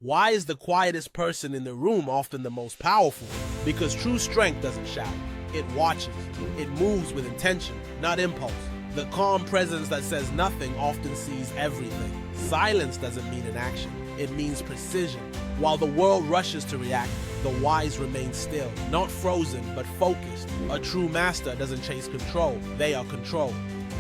Why is the quietest person in the room often the most powerful? Because true strength doesn't shout. It watches. It moves with intention, not impulse. The calm presence that says nothing often sees everything. Silence doesn't mean inaction. It means precision. While the world rushes to react, the wise remain still, not frozen, but focused. A true master doesn't chase control. They are controlled.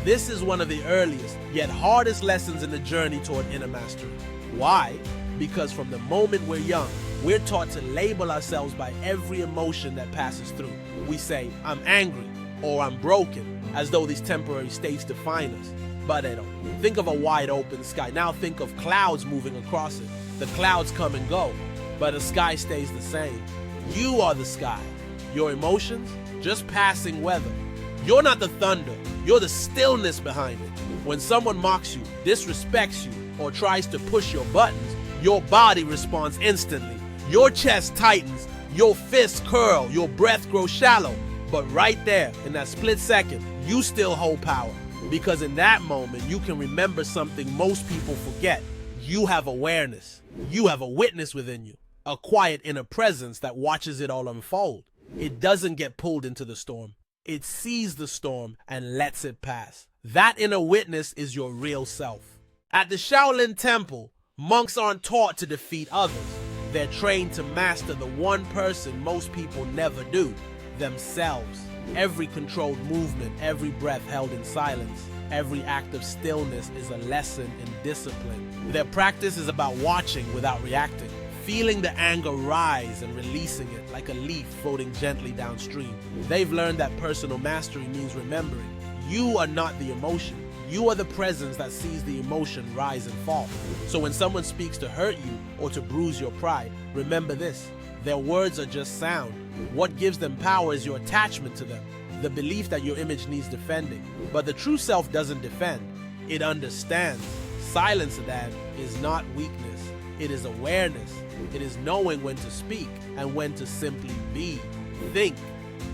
This is one of the earliest, yet hardest lessons in the journey toward inner mastery. Why? Because from the moment we're young, we're taught to label ourselves by every emotion that passes through. We say, I'm angry, or I'm broken, as though these temporary states define us. But they don't. Think of a wide open sky. Now think of clouds moving across it. The clouds come and go, but the sky stays the same. You are the sky. Your emotions, just passing weather. You're not the thunder, you're the stillness behind it. When someone mocks you, disrespects you, or tries to push your buttons, your body responds instantly. Your chest tightens, your fists curl, your breath grows shallow. But right there, in that split second, you still hold power. Because in that moment, you can remember something most people forget. You have awareness. You have a witness within you. A quiet inner presence that watches it all unfold. It doesn't get pulled into the storm. It sees the storm and lets it pass. That inner witness is your real self. At the Shaolin Temple, monks aren't taught to defeat others. They're trained to master the one person most people never do, themselves. Every controlled movement, every breath held in silence, every act of stillness is a lesson in discipline. Their practice is about watching without reacting, feeling the anger rise and releasing it like a leaf floating gently downstream. They've learned that personal mastery means remembering. You are not the emotion. You are the presence that sees the emotion rise and fall. So when someone speaks to hurt you or to bruise your pride, remember this. Their words are just sound. What gives them power is your attachment to them, the belief that your image needs defending. But the true self doesn't defend. It understands. Silence, then, is not weakness. It is awareness. It is knowing when to speak and when to simply be. Think.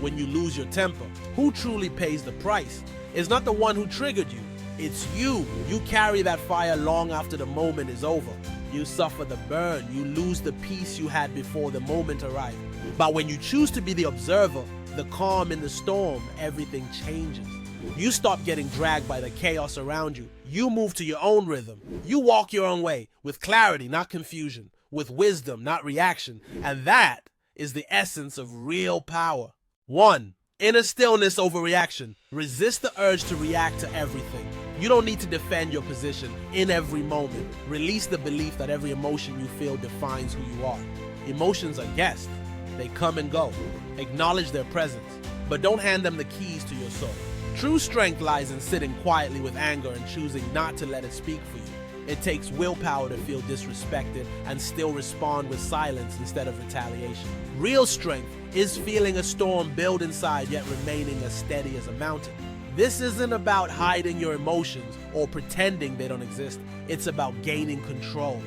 When you lose your temper, who truly pays the price? It's not the one who triggered you. It's you. You carry that fire long after the moment is over. You suffer the burn. You lose the peace you had before the moment arrived. But when you choose to be the observer, the calm in the storm, everything changes. You stop getting dragged by the chaos around you. You move to your own rhythm. You walk your own way, with clarity, not confusion, with wisdom, not reaction. And that is the essence of real power. 1. Inner stillness over reaction. Resist the urge to react to everything. You don't need to defend your position in every moment. Release the belief that every emotion you feel defines who you are. Emotions are guests. They come and go. Acknowledge their presence, but don't hand them the keys to your soul. True strength lies in sitting quietly with anger and choosing not to let it speak for you. It takes willpower to feel disrespected and still respond with silence instead of retaliation. Real strength is feeling a storm build inside yet remaining as steady as a mountain. This isn't about hiding your emotions or pretending they don't exist. It's about gaining control.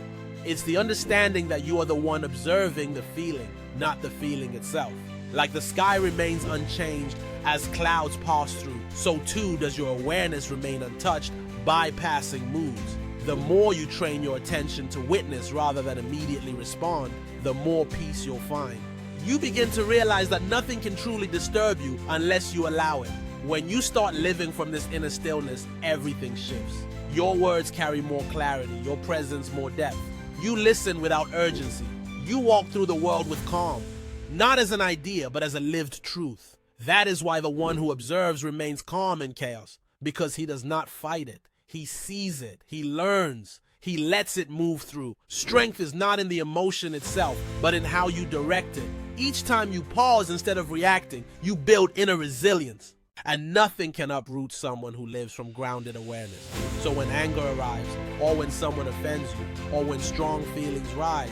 It's the understanding that you are the one observing the feeling, not the feeling itself. Like the sky remains unchanged as clouds pass through, so too does your awareness remain untouched, bypassing moods. The more you train your attention to witness rather than immediately respond, the more peace you'll find. You begin to realize that nothing can truly disturb you unless you allow it. When you start living from this inner stillness, everything shifts. Your words carry more clarity, your presence more depth. You listen without urgency. You walk through the world with calm, not as an idea, but as a lived truth. That is why the one who observes remains calm in chaos, because he does not fight it. He sees it. He learns. He lets it move through. Strength is not in the emotion itself, but in how you direct it. Each time you pause instead of reacting, you build inner resilience. And nothing can uproot someone who lives from grounded awareness. So when anger arrives, or when someone offends you, or when strong feelings rise,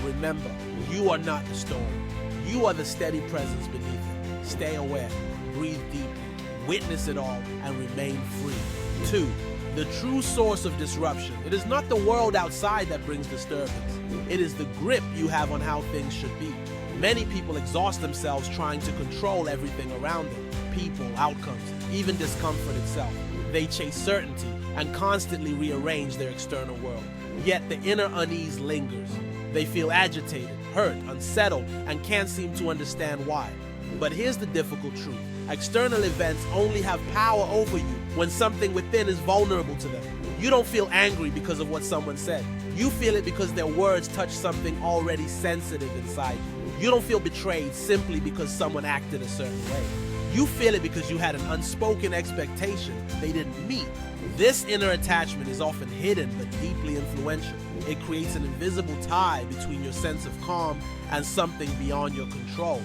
remember, you are not the storm. You are the steady presence beneath it. Stay aware, breathe deeply, witness it all, and remain free. 2. The true source of disruption. It is not the world outside that brings disturbance. It is the grip you have on how things should be. Many people exhaust themselves trying to control everything around them. People, outcomes, even discomfort itself. They chase certainty and constantly rearrange their external world. Yet the inner unease lingers. They feel agitated, hurt, unsettled, and can't seem to understand why. But here's the difficult truth. External events only have power over you when something within is vulnerable to them. You don't feel angry because of what someone said. You feel it because their words touch something already sensitive inside you. You don't feel betrayed simply because someone acted a certain way. You feel it because you had an unspoken expectation they didn't meet. This inner attachment is often hidden but deeply influential. It creates an invisible tie between your sense of calm and something beyond your control.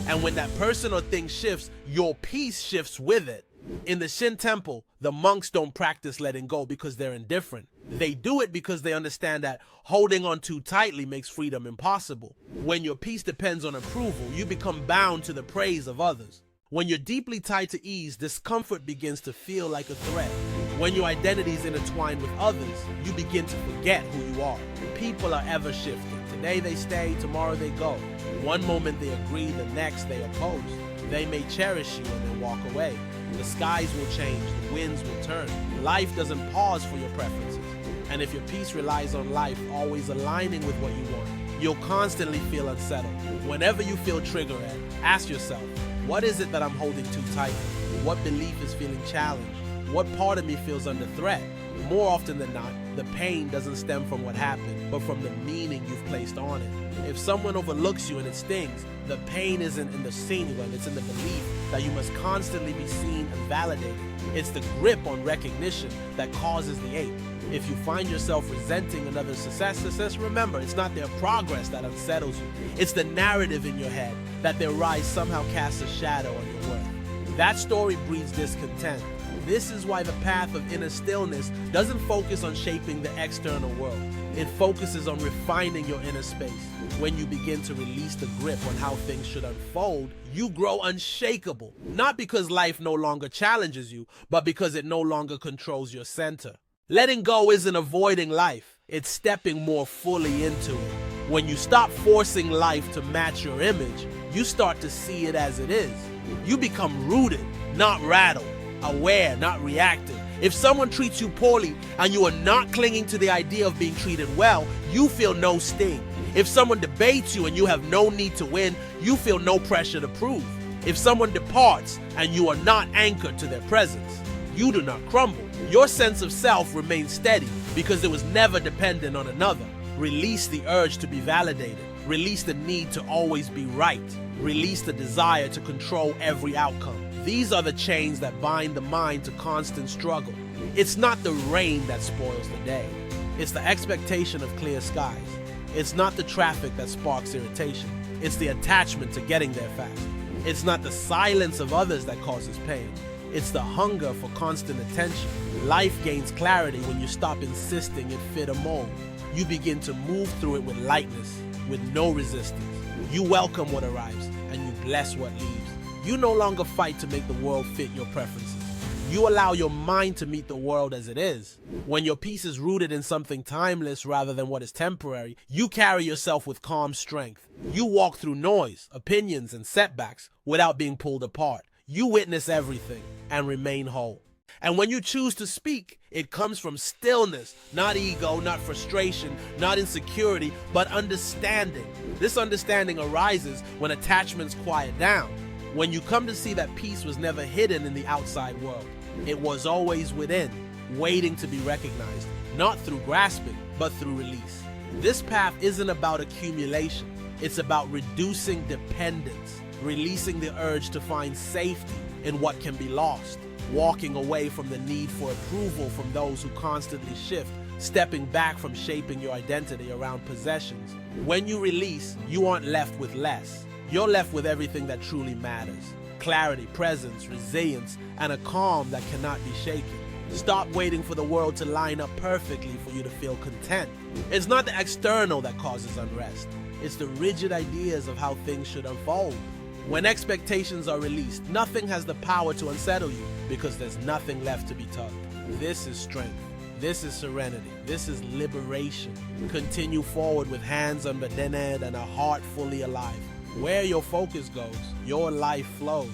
And when that person or thing shifts, your peace shifts with it. In the Shin temple, the monks don't practice letting go because they're indifferent. They do it because they understand that holding on too tightly makes freedom impossible. When your peace depends on approval, you become bound to the praise of others. When you're deeply tied to ease, discomfort begins to feel like a threat. When your identity is intertwined with others, you begin to forget who you are. People are ever shifting. Today they stay, tomorrow they go. One moment they agree, the next they oppose. They may cherish you and then walk away. The skies will change, the winds will turn. Life doesn't pause for your preferences. And if your peace relies on life always aligning with what you want, you'll constantly feel unsettled. Whenever you feel triggered, ask yourself, what is it that I'm holding too tight? What belief is feeling challenged? What part of me feels under threat? More often than not, the pain doesn't stem from what happened, but from the meaning you've placed on it. If someone overlooks you and it stings, the pain isn't in the singular, it's in the belief that you must constantly be seen and validated. It's the grip on recognition that causes the ache. If you find yourself resenting another's success, remember, it's not their progress that unsettles you. It's the narrative in your head that their rise somehow casts a shadow on your worth. That story breeds discontent. This is why the path of inner stillness doesn't focus on shaping the external world. It focuses on refining your inner space. When you begin to release the grip on how things should unfold, you grow unshakable. Not because life no longer challenges you, but because it no longer controls your center. Letting go isn't avoiding life, it's stepping more fully into it. When you stop forcing life to match your image, you start to see it as it is. You become rooted, not rattled, aware, not reactive. If someone treats you poorly and you are not clinging to the idea of being treated well, you feel no sting. If someone debates you and you have no need to win, you feel no pressure to prove. If someone departs and you are not anchored to their presence, you do not crumble. Your sense of self remains steady because it was never dependent on another. Release the urge to be validated. Release the need to always be right. Release the desire to control every outcome. These are the chains that bind the mind to constant struggle. It's not the rain that spoils the day. It's the expectation of clear skies. It's not the traffic that sparks irritation. It's the attachment to getting there fast. It's not the silence of others that causes pain. It's the hunger for constant attention. Life gains clarity when you stop insisting it fit a mold. You begin to move through it with lightness, with no resistance. You welcome what arrives, and you bless what leaves. You no longer fight to make the world fit your preferences. You allow your mind to meet the world as it is. When your peace is rooted in something timeless rather than what is temporary, you carry yourself with calm strength. You walk through noise, opinions, and setbacks without being pulled apart. You witness everything and remain whole. And when you choose to speak, it comes from stillness, not ego, not frustration, not insecurity, but understanding. This understanding arises when attachments quiet down, when you come to see that peace was never hidden in the outside world. It was always within, waiting to be recognized, not through grasping, but through release. This path isn't about accumulation. It's about reducing dependence, releasing the urge to find safety in what can be lost, walking away from the need for approval from those who constantly shift, stepping back from shaping your identity around possessions. When you release, you aren't left with less. You're left with everything that truly matters. Clarity, presence, resilience, and a calm that cannot be shaken. Stop waiting for the world to line up perfectly for you to feel content. It's not the external that causes unrest. It's the rigid ideas of how things should unfold. When expectations are released, nothing has the power to unsettle you because there's nothing left to be tugged. This is strength. This is serenity. This is liberation. Continue forward with hands unburdened and a heart fully alive. Where your focus goes, your life flows.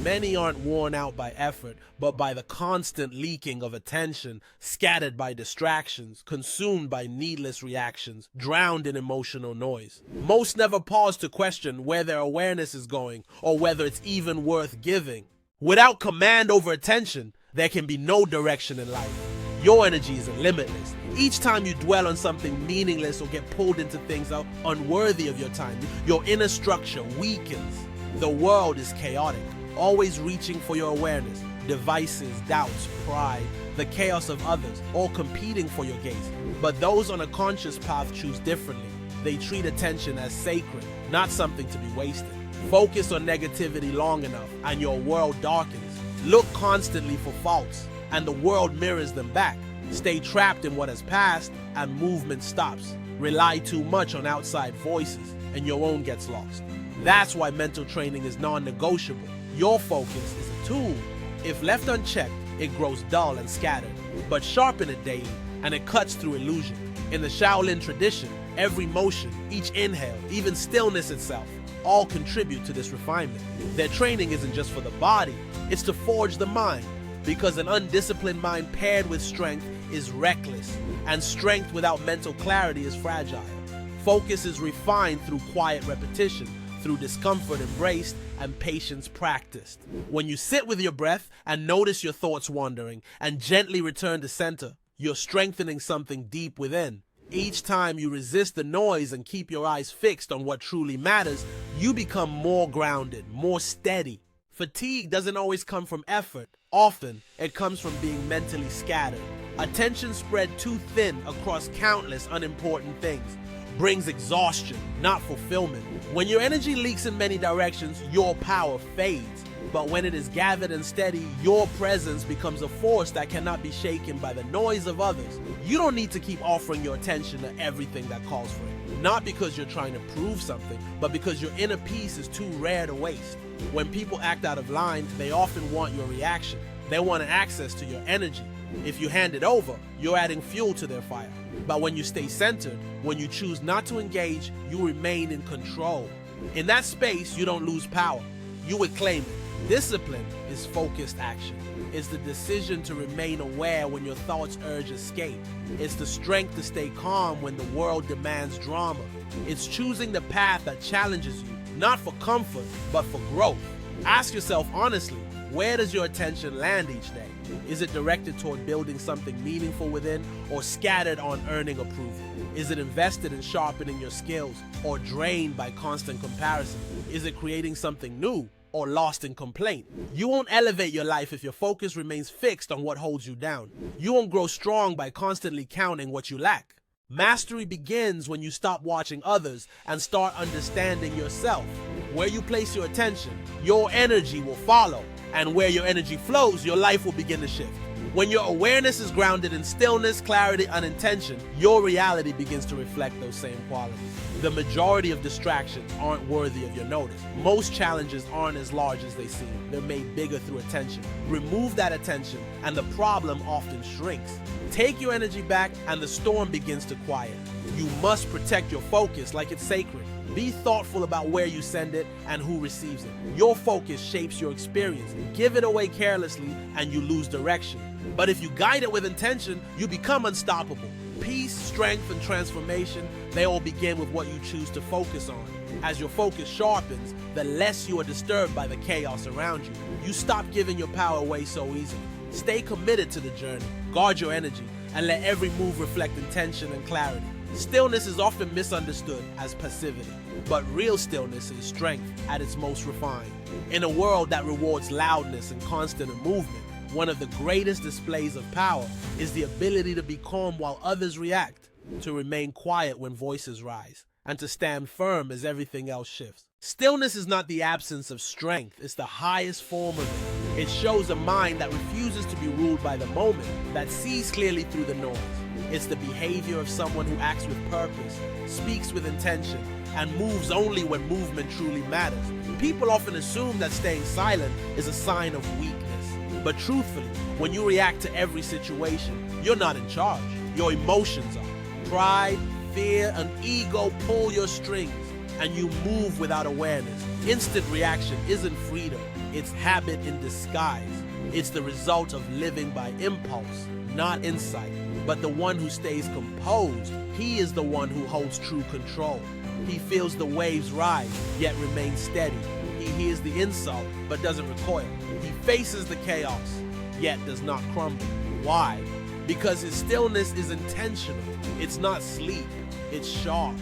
Many aren't worn out by effort, but by the constant leaking of attention, scattered by distractions, consumed by needless reactions, drowned in emotional noise. Most never pause to question where their awareness is going or whether it's even worth giving. Without command over attention, there can be no direction in life. Your energy is limitless. Each time you dwell on something meaningless or get pulled into things unworthy of your time, your inner structure weakens. The world is chaotic, always reaching for your awareness. Devices, doubts, pride, the chaos of others, all competing for your gaze. But those on a conscious path choose differently. They treat attention as sacred, not something to be wasted. Focus on negativity long enough and your world darkens. Look constantly for faults and the world mirrors them back. Stay trapped in what has passed and movement stops. Rely too much on outside voices and your own gets lost. That's why mental training is non-negotiable. Your focus is a tool. If left unchecked, it grows dull and scattered. But sharpen it daily and it cuts through illusion. In the Shaolin tradition, every motion, each inhale, even stillness itself, all contribute to this refinement. Their training isn't just for the body, it's to forge the mind. Because an undisciplined mind paired with strength is reckless, and strength without mental clarity is fragile. Focus is refined through quiet repetition, through discomfort embraced and patience practiced. When you sit with your breath and notice your thoughts wandering and gently return to center, you're strengthening something deep within. Each time you resist the noise and keep your eyes fixed on what truly matters, you become more grounded, more steady. Fatigue doesn't always come from effort. Often, it comes from being mentally scattered. Attention spread too thin across countless unimportant things brings exhaustion, not fulfillment. When your energy leaks in many directions, your power fades. But when it is gathered and steady, your presence becomes a force that cannot be shaken by the noise of others. You don't need to keep offering your attention to everything that calls for it. Not because you're trying to prove something, but because your inner peace is too rare to waste. When people act out of line, they often want your reaction. They want access to your energy. If you hand it over, you're adding fuel to their fire. But when you stay centered, when you choose not to engage, you remain in control. In that space, you don't lose power. You reclaim it. Discipline is focused action. It's the decision to remain aware when your thoughts urge escape. It's the strength to stay calm when the world demands drama. It's choosing the path that challenges you, not for comfort, but for growth. Ask yourself honestly, where does your attention land each day? Is it directed toward building something meaningful within, or scattered on earning approval? Is it invested in sharpening your skills, or drained by constant comparison? Is it creating something new, or lost in complaint? You won't elevate your life if your focus remains fixed on what holds you down. You won't grow strong by constantly counting what you lack. Mastery begins when you stop watching others and start understanding yourself. Where you place your attention, your energy will follow. And where your energy flows, your life will begin to shift. When your awareness is grounded in stillness, clarity, and intention, your reality begins to reflect those same qualities. The majority of distractions aren't worthy of your notice. Most challenges aren't as large as they seem. They're made bigger through attention. Remove that attention, and the problem often shrinks. Take your energy back, and the storm begins to quiet. You must protect your focus like it's sacred. Be thoughtful about where you send it and who receives it. Your focus shapes your experience. Give it away carelessly and you lose direction. But if you guide it with intention, you become unstoppable. Peace, strength, and transformation, they all begin with what you choose to focus on. As your focus sharpens, the less you are disturbed by the chaos around you. You stop giving your power away so easily. Stay committed to the journey, guard your energy, and let every move reflect intention and clarity. Stillness is often misunderstood as passivity, but real stillness is strength at its most refined. In a world that rewards loudness and constant movement, one of the greatest displays of power is the ability to be calm while others react, to remain quiet when voices rise, and to stand firm as everything else shifts. Stillness is not the absence of strength, it's the highest form of it. It shows a mind that refuses to be ruled by the moment, that sees clearly through the noise. It's the behavior of someone who acts with purpose, speaks with intention, and moves only when movement truly matters. People often assume that staying silent is a sign of weakness. But truthfully, when you react to every situation, you're not in charge. Your emotions are. Pride, fear, and ego pull your strings. and you move without awareness. Instant reaction isn't freedom, it's habit in disguise. It's the result of living by impulse, not insight. But the one who stays composed, he is the one who holds true control. He feels the waves rise, yet remains steady. He hears the insult, but doesn't recoil. He faces the chaos, yet does not crumble. Why? Because his stillness is intentional. It's not sleep, it's sharp.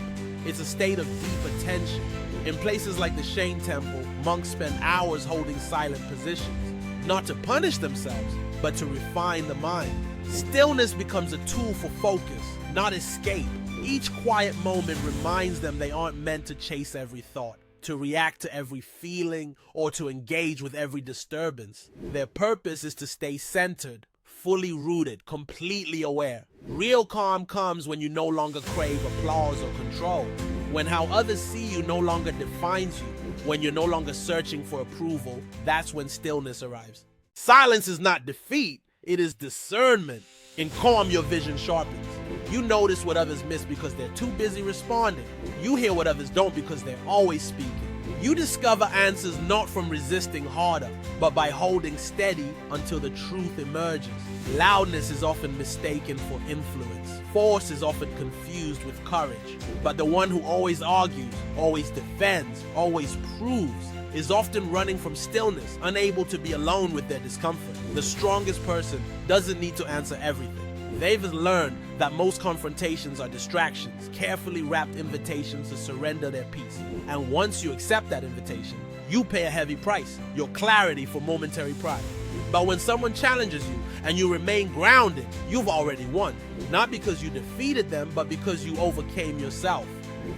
It's a state of deep attention. In places like the Shane Temple, monks spend hours holding silent positions, not to punish themselves, but to refine the mind. Stillness becomes a tool for focus, not escape. Each quiet moment reminds them they aren't meant to chase every thought, to react to every feeling, or to engage with every disturbance. Their purpose is to stay centered, fully rooted, completely aware. Real calm comes when you no longer crave applause or control, when how others see you no longer defines you, when you're no longer searching for approval. That's when stillness arrives. Silence is not defeat, it is discernment. In calm, your vision sharpens. You notice what others miss because they're too busy responding. You hear what others don't because they're always speaking. You discover answers not from resisting harder, but by holding steady until the truth emerges. Loudness is often mistaken for influence. Force is often confused with courage. But the one who always argues, always defends, always proves, is often running from stillness, unable to be alone with their discomfort. The strongest person doesn't need to answer everything. They've learned that most confrontations are distractions, carefully wrapped invitations to surrender their peace. And once you accept that invitation, you pay a heavy price, your clarity for momentary pride. But when someone challenges you and you remain grounded, you've already won. Not because you defeated them, but because you overcame yourself.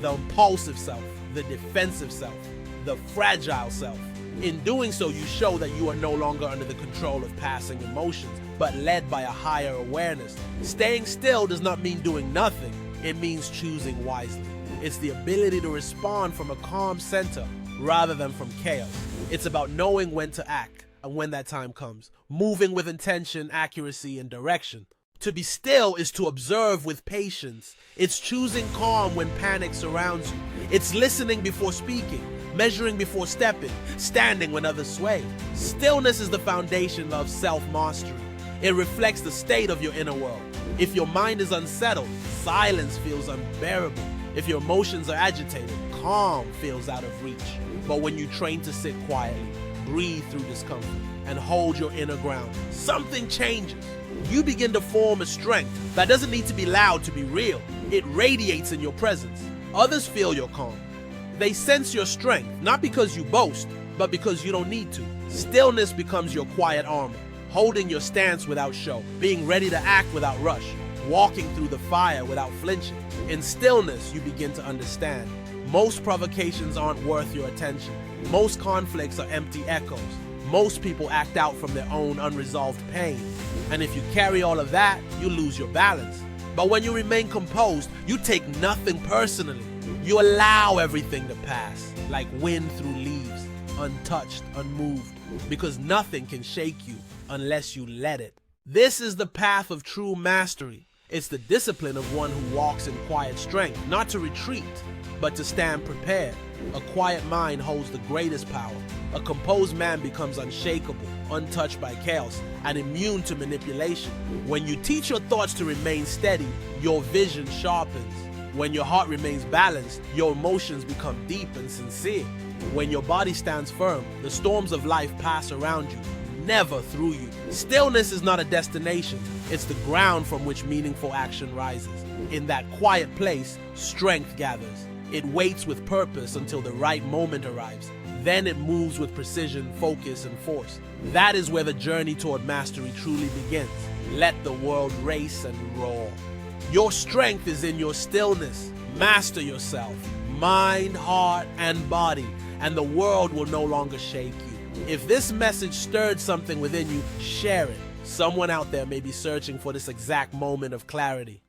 The impulsive self, the defensive self, the fragile self. In doing so, you show that you are no longer under the control of passing emotions, but led by a higher awareness. Staying still does not mean doing nothing. It means choosing wisely. It's the ability to respond from a calm center rather than from chaos. It's about knowing when to act and when that time comes, moving with intention, accuracy, and direction. To be still is to observe with patience. It's choosing calm when panic surrounds you. It's listening before speaking, measuring before stepping, standing when others sway. Stillness is the foundation of self-mastery. It reflects the state of your inner world. If your mind is unsettled, silence feels unbearable. If your emotions are agitated, calm feels out of reach. But when you train to sit quietly, breathe through discomfort, and hold your inner ground, something changes. You begin to form a strength that doesn't need to be loud to be real. It radiates in your presence. Others feel your calm. They sense your strength, not because you boast, but because you don't need to. Stillness becomes your quiet armor, holding your stance without show, being ready to act without rush, walking through the fire without flinching. In stillness, you begin to understand. Most provocations aren't worth your attention. Most conflicts are empty echoes. Most people act out from their own unresolved pain. And if you carry all of that, you lose your balance. But when you remain composed, you take nothing personally. You allow everything to pass, like wind through leaves, untouched, unmoved, because nothing can shake you unless you let it. This is the path of true mastery. It's the discipline of one who walks in quiet strength, not to retreat, but to stand prepared. A quiet mind holds the greatest power. A composed man becomes unshakable, untouched by chaos, and immune to manipulation. When you teach your thoughts to remain steady, your vision sharpens. When your heart remains balanced, your emotions become deep and sincere. When your body stands firm, the storms of life pass around you, never through you. Stillness is not a destination, it's the ground from which meaningful action rises. In that quiet place, strength gathers. It waits with purpose until the right moment arrives. Then it moves with precision, focus, and force. That is where the journey toward mastery truly begins. Let the world race and roar. Your strength is in your stillness. Master yourself, mind, heart, and body, and the world will no longer shake you. If this message stirred something within you, share it. Someone out there may be searching for this exact moment of clarity.